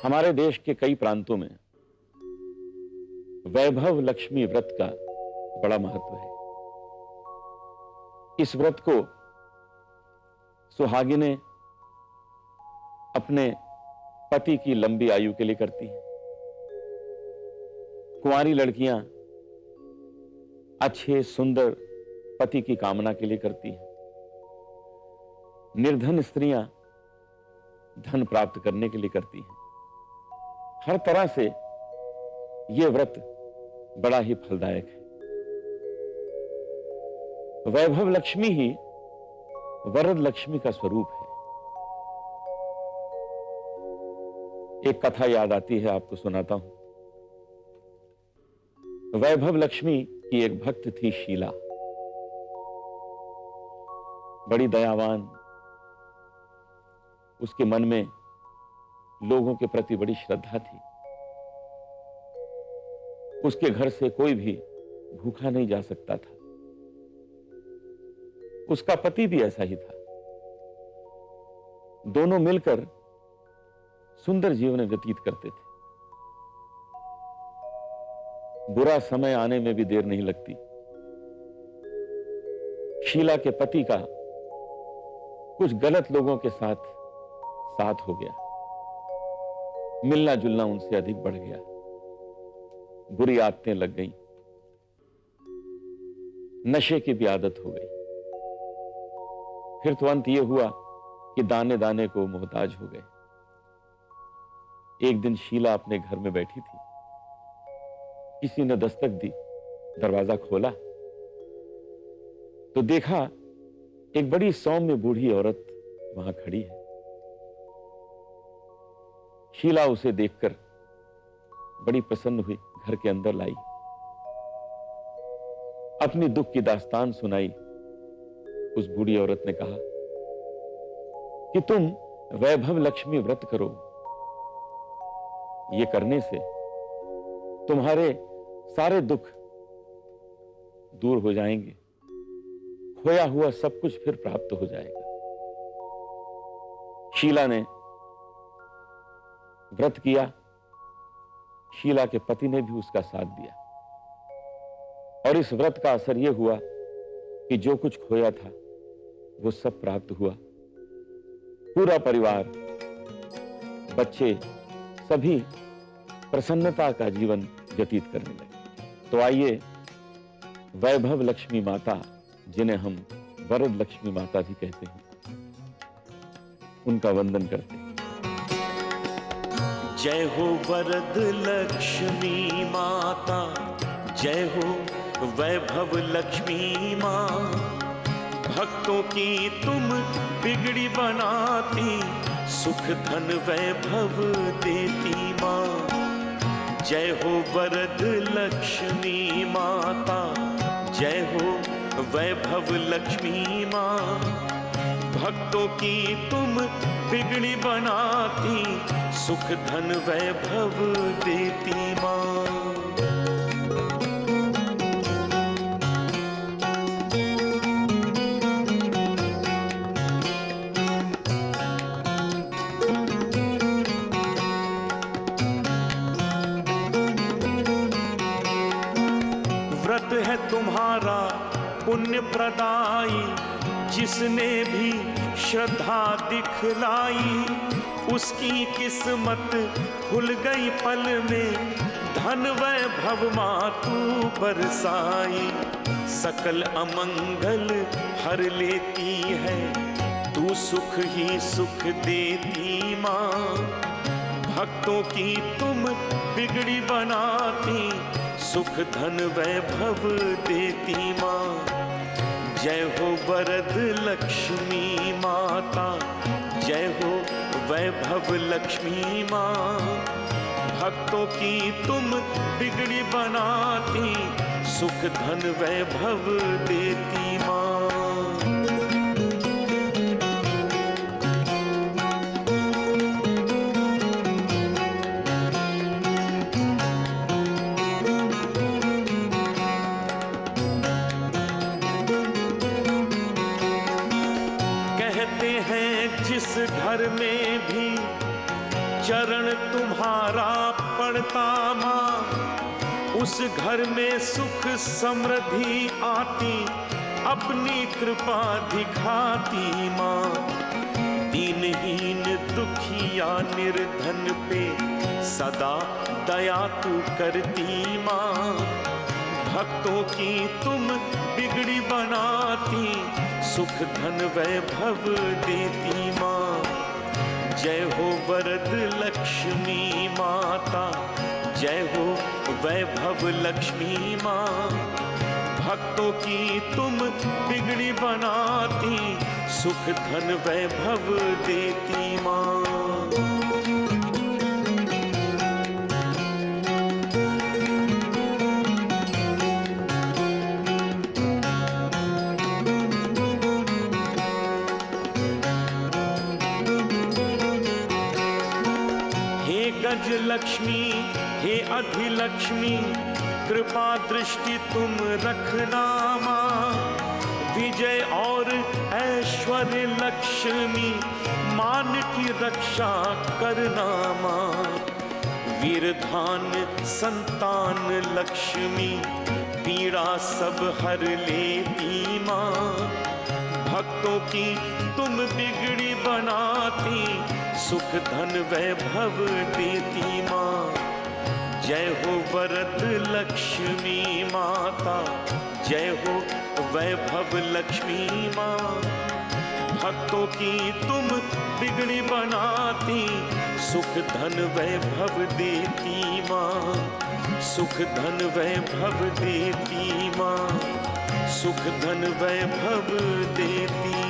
हमारे देश के कई प्रांतों में वैभव लक्ष्मी व्रत का बड़ा महत्व है। इस व्रत को सुहागिनें अपने पति की लंबी आयु के लिए करती हैं। कुंवारी लड़कियां अच्छे सुंदर पति की कामना के लिए करती हैं। निर्धन स्त्रियां धन प्राप्त करने के लिए करती हैं। हर तरह से यह व्रत बड़ा ही फलदायक है। वैभव लक्ष्मी ही वरद लक्ष्मी का स्वरूप है। एक कथा याद आती है, आपको सुनाता हूं। वैभव लक्ष्मी की एक भक्त थी शीला, बड़ी दयावान। उसके मन में लोगों के प्रति बड़ी श्रद्धा थी। उसके घर से कोई भी भूखा नहीं जा सकता था। उसका पति भी ऐसा ही था। दोनों मिलकर सुंदर जीवन व्यतीत करते थे। बुरा समय आने में भी देर नहीं लगती। शीला के पति का कुछ गलत लोगों के साथ हो गया। मिलना जुलना उनसे अधिक बढ़ गया। बुरी आदतें लग गईं। नशे की भी आदत हो गई। फिर तो अंत यह हुआ कि दाने दाने को मोहताज हो गए। एक दिन शीला अपने घर में बैठी थी। किसी ने दस्तक दी। दरवाजा खोला तो देखा एक बड़ी सौम्य बूढ़ी औरत वहां खड़ी है। शीला उसे देखकर बड़ी प्रसन्न हुई, घर के अंदर लाई, अपनी दुख की दास्तान सुनाई। उस बूढ़ी औरत ने कहा कि तुम वैभव लक्ष्मी व्रत करो। ये करने से तुम्हारे सारे दुख दूर हो जाएंगे। खोया हुआ सब कुछ फिर प्राप्त हो जाएगा। शीला ने व्रत किया। शीला के पति ने भी उसका साथ दिया। और इस व्रत का असर यह हुआ कि जो कुछ खोया था वो सब प्राप्त हुआ। पूरा परिवार, बच्चे सभी प्रसन्नता का जीवन व्यतीत करने लगे। तो आइए वैभव लक्ष्मी माता, जिन्हें हम वरद लक्ष्मी माता भी कहते हैं, उनका वंदन करते हैं। जय हो वरद लक्ष्मी माता, जय हो वैभव लक्ष्मी माँ। भक्तों की तुम बिगड़ी बनाती, सुख धन वैभव देती माँ। जय हो वरद लक्ष्मी माता, जय हो वैभव लक्ष्मी माँ। भक्तों की तुम बिगड़ी बनाती, सुख धन वैभव देती माँ। व्रत है तुम्हारा पुण्य प्रदायी, जिसने भी श्रद्धा दिखलाई, उसकी किस्मत खुल गई पल में। धन वैभव माँ तू बरसाई, सकल अमंगल हर लेती है, तू सुख ही सुख देती माँ। भक्तों की तुम बिगड़ी बनाती, सुख धन वैभव देती माँ। जय हो वरद लक्ष्मी माता, जय हो वैभव लक्ष्मी माँ। भक्तों की तुम बिगड़ी बनाती, सुख धन वैभव देती माँ। जिस घर में भी चरण तुम्हारा पड़ता माँ, उस घर में सुख समृद्धि आती, अपनी कृपा दिखाती माँ। दीनहीन दुखिया निर्धन पे सदा दया तू करती माँ। भक्तों की तुम बिगड़ी बनाती, सुख धन वैभव देती माँ। जय हो वरद लक्ष्मी माता, जय हो वैभव लक्ष्मी माँ। भक्तों की तुम बिगड़ी बनाती, सुख धन वैभव देती माँ। गज लक्ष्मी हे अधिलक्ष्मी, कृपा दृष्टि तुम रखना माँ। विजय और ऐश्वर्य लक्ष्मी, मान की रक्षा करना माँ। वीरधान संतान लक्ष्मी, पीड़ा सब हर लेती माँ। भक्तों की तुम बिगड़ी बनाती, सुख धन वैभव देती माँ। जय हो वरद लक्ष्मी माता, जय हो वैभव लक्ष्मी माँ। भक्तों की तुम बिगड़ी बनाती, सुख धन वैभव देती माँ। सुख धन वैभव देती माँ, सुख धन वैभव देती